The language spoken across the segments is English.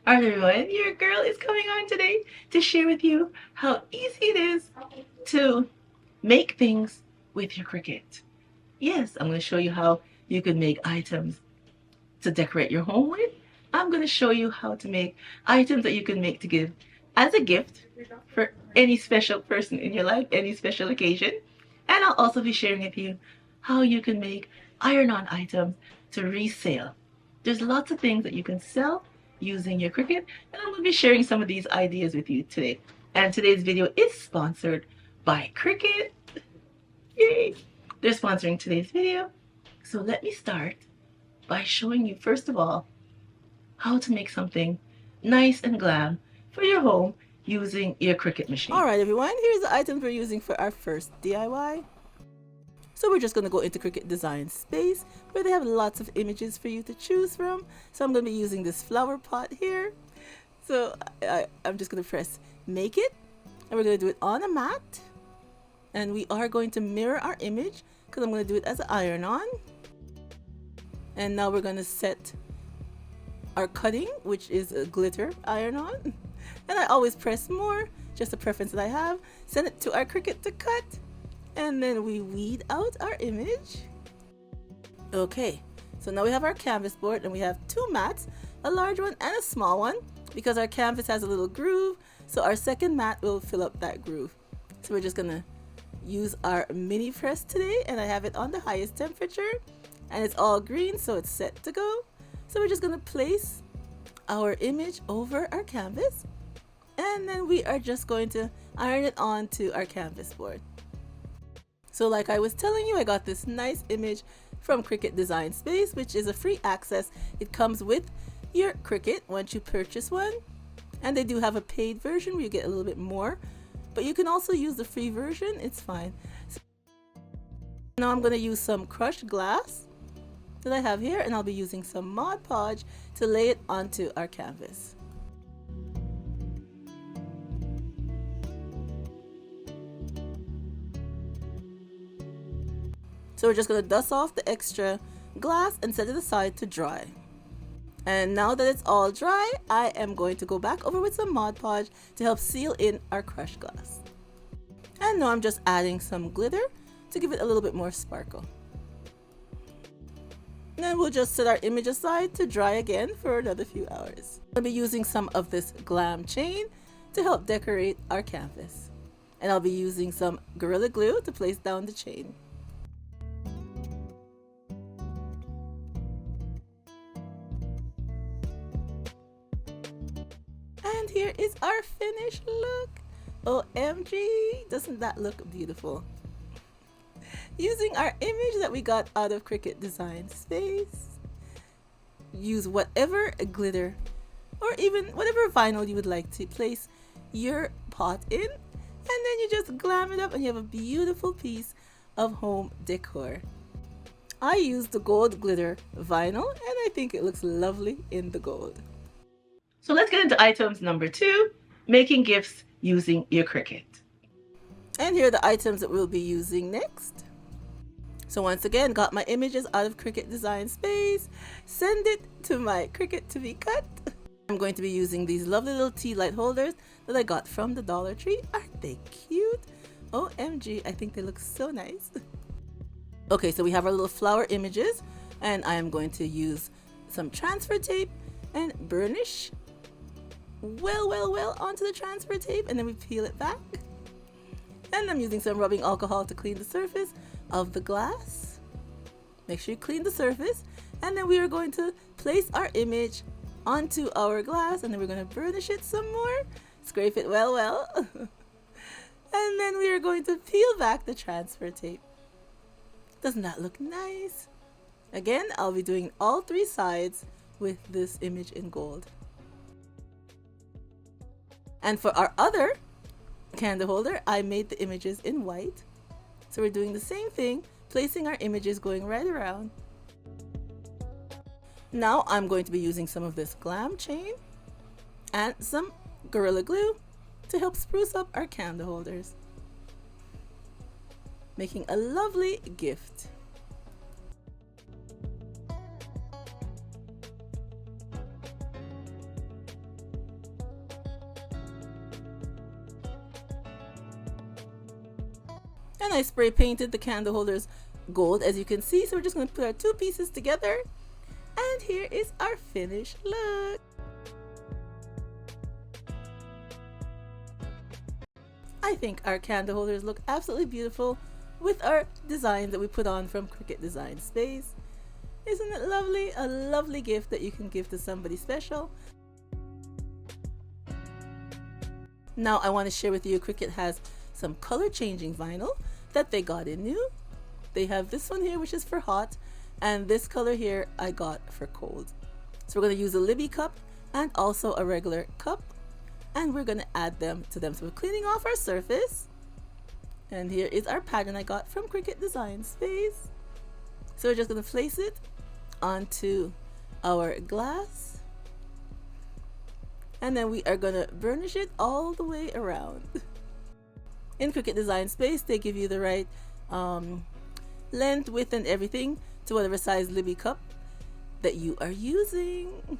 Alright everyone, your girl is coming on today to share with you how easy it is to make things with your Cricut. Yes, I'm going to show you how you can make items to decorate your home with. I'm going to show you how to make items that you can make to give as a gift for any special person in your life, any special occasion. And I'll also be sharing with you how you can make iron-on items to resale. There's lots of things that you can sell using your Cricut, and I'm going to be sharing some of these ideas with you today. And today's video is sponsored by Cricut. Yay! They're sponsoring today's video. So let me start by showing you, first of all, how to make something nice and glam for your home using your Cricut machine. Alright everyone, here's the items we're using for our first DIY. So we're just going to go into Cricut Design Space where they have lots of images for you to choose from. So I'm going to be using this flower pot here. So I'm just going to press make it, and we're going to do it on a mat. And we are going to mirror our image because I'm going to do it as an iron-on. And now we're going to set our cutting, which is a glitter iron-on. And I always press more, just a preference that I have. Send it to our Cricut to cut. And then we weed out our image. Okay, so now we have our canvas board and we have two mats, a large one and a small one, because our canvas has a little groove. So our second mat will fill up that groove. So we're just gonna use our mini press today, and I have it on the highest temperature and it's all green, so it's set to go. So we're just gonna place our image over our canvas, and then we are just going to iron it onto our canvas board. So like I was telling you, I got this nice image from Cricut Design Space, which is a free access. It comes with your Cricut once you purchase one. And they do have a paid version where you get a little bit more. But you can also use the free version, it's fine. So now I'm going to use some crushed glass that I have here, and I'll be using some Mod Podge to lay it onto our canvas. So we're just going to dust off the extra glass and set it aside to dry. And now that it's all dry, I am going to go back over with some Mod Podge to help seal in our crushed glass. And now I'm just adding some glitter to give it a little bit more sparkle. And then we'll just set our image aside to dry again for another few hours. I'll be using some of this Glam chain to help decorate our canvas. And I'll be using some Gorilla Glue to place down the chain. And here is our finished look. OMG, doesn't that look beautiful? Using our image that we got out of Cricut Design Space, use whatever glitter or even whatever vinyl you would like to place your pot in, and then you just glam it up and you have a beautiful piece of home decor. I used the gold glitter vinyl and I think it looks lovely in the gold. So let's get into items number 2, making gifts using your Cricut. And here are the items that we'll be using next. So once again, got my images out of Cricut Design Space, send it to my Cricut to be cut. I'm going to be using these lovely little tea light holders that I got from the Dollar Tree. Aren't they cute? OMG, I think they look so nice. Okay, so we have our little flower images, and I am going to use some transfer tape and burnish well onto the transfer tape, and then we peel it back. And I'm using some rubbing alcohol to clean the surface of the glass. Make sure you clean the surface, and then we are going to place our image onto our glass, and then we're going to burnish it some more, scrape it well and then we are going to peel back the transfer tape. Doesn't that look nice? Again, I'll be doing all 3 sides with this image in gold. And for our other candle holder, I made the images in white. So we're doing the same thing, placing our images going right around. Now I'm going to be using some of this Glam chain and some Gorilla Glue to help spruce up our candle holders, making a lovely gift. And I spray painted the candle holders gold, as you can see. So we're just going to put our two pieces together. And here is our finished look. I think our candle holders look absolutely beautiful with our designs that we put on from Cricut Design Space. Isn't it lovely? A lovely gift that you can give to somebody special. Now I want to share with you, Cricut has some color changing vinyl that they got in new. They have this one here, which is for hot, and this color here I got for cold. So we're going to use a Libby cup and also a regular cup, and we're going to add them to them. So we're cleaning off our surface, and here is our pattern I got from Cricut Design Space. So we're just going to place it onto our glass, and then we are going to burnish it all the way around. In Cricut Design Space, they give you the right length, width, and everything to whatever size Libby cup that you are using.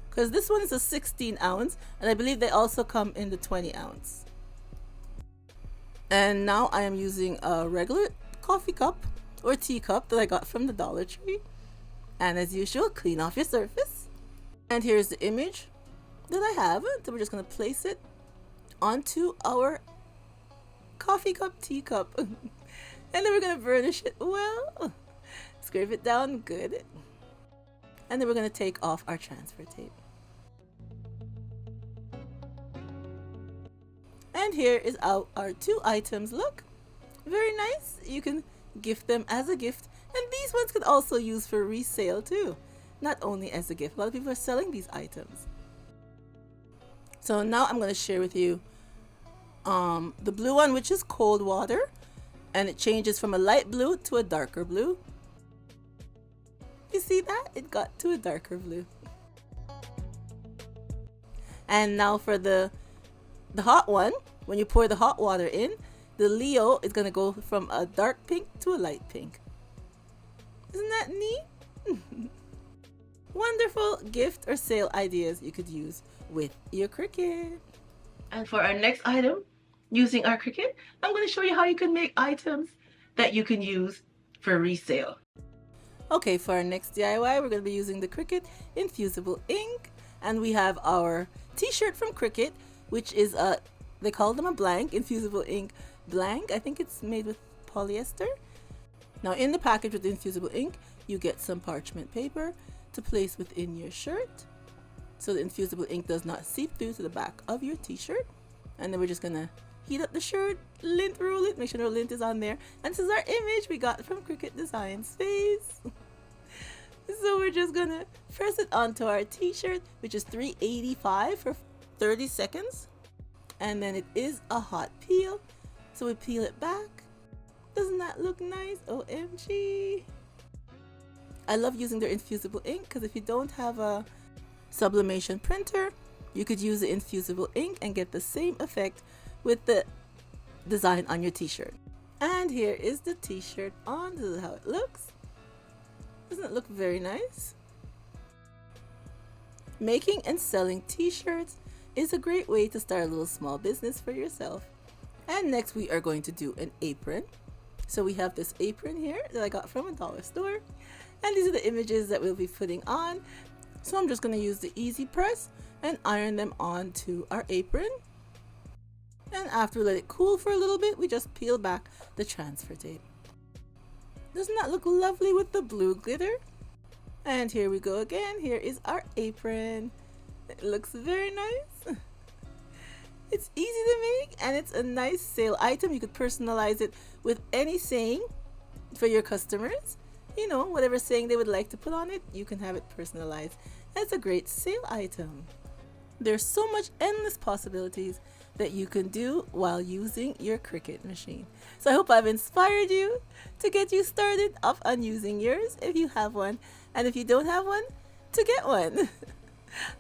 Because this one is a 16 ounce, and I believe they also come in the 20 ounce. And now I am using a regular coffee cup or tea cup that I got from the Dollar Tree. And as usual, clean off your surface. And here's the image that I have. So we're just going to place it onto our coffee cup, tea cup. And then we're going to burnish it well. Scrape it down good. And then we're going to take off our transfer tape. And here is how our two items look. Very nice. You can gift them as a gift. And these ones could also use for resale too. Not only as a gift. A lot of people are selling these items. So now I'm going to share with you the blue one, which is cold water. And it changes from a light blue to a darker blue. You see that? It got to a darker blue. And now for the hot one, when you pour the hot water in, the Leo is going to go from a dark pink to a light pink. Isn't that neat? Wonderful gift or sale ideas you could use with your Cricut. And for our next item, using our Cricut, I'm going to show you how you can make items that you can use for resale. Okay, for our next DIY, we're going to be using the Cricut Infusible Ink. And we have our t-shirt from Cricut, which is they call them a blank, Infusible Ink blank. I think it's made with polyester. Now in the package with the Infusible Ink, you get some parchment paper to place within your shirt, so the Infusible Ink does not seep through to the back of your t-shirt. And then we're just going to heat up the shirt, lint roll it, make sure no lint is on there. And this is our image we got from Cricut Design Space. So we're just going to press it onto our t-shirt, which is $3.85 for 30 seconds. And then it is a hot peel. So we peel it back. Doesn't that look nice? OMG. I love using their Infusible Ink because if you don't have a sublimation printer, you could use the Infusible Ink and get the same effect with the design on your t-shirt. And here is the t-shirt on. This is how it looks. Doesn't it look very nice? Making and selling t-shirts is a great way to start a little small business for yourself. And next we are going to do an apron. So we have this apron here that I got from a dollar store. And these are the images that we'll be putting on. So I'm just going to use the easy press and iron them onto our apron. And after we let it cool for a little bit, we just peel back the transfer tape. Doesn't that look lovely with the blue glitter? And here we go again. Here is our apron. It looks very nice. It's easy to make and it's a nice sale item. You could personalize it with any saying for your customers. You know, whatever saying they would like to put on it, you can have it personalized. It's a great sale item. There's so much endless possibilities that you can do while using your Cricut machine. So I hope I've inspired you to get you started off on using yours if you have one. And if you don't have one, to get one.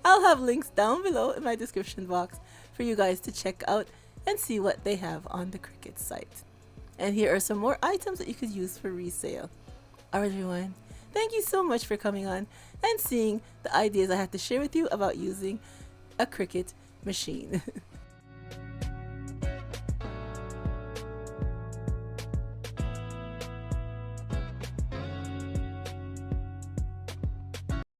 I'll have links down below in my description box for you guys to check out and see what they have on the Cricut site. And here are some more items that you could use for resale. Alright everyone, thank you so much for coming on and seeing the ideas I had to share with you about using a Cricut machine.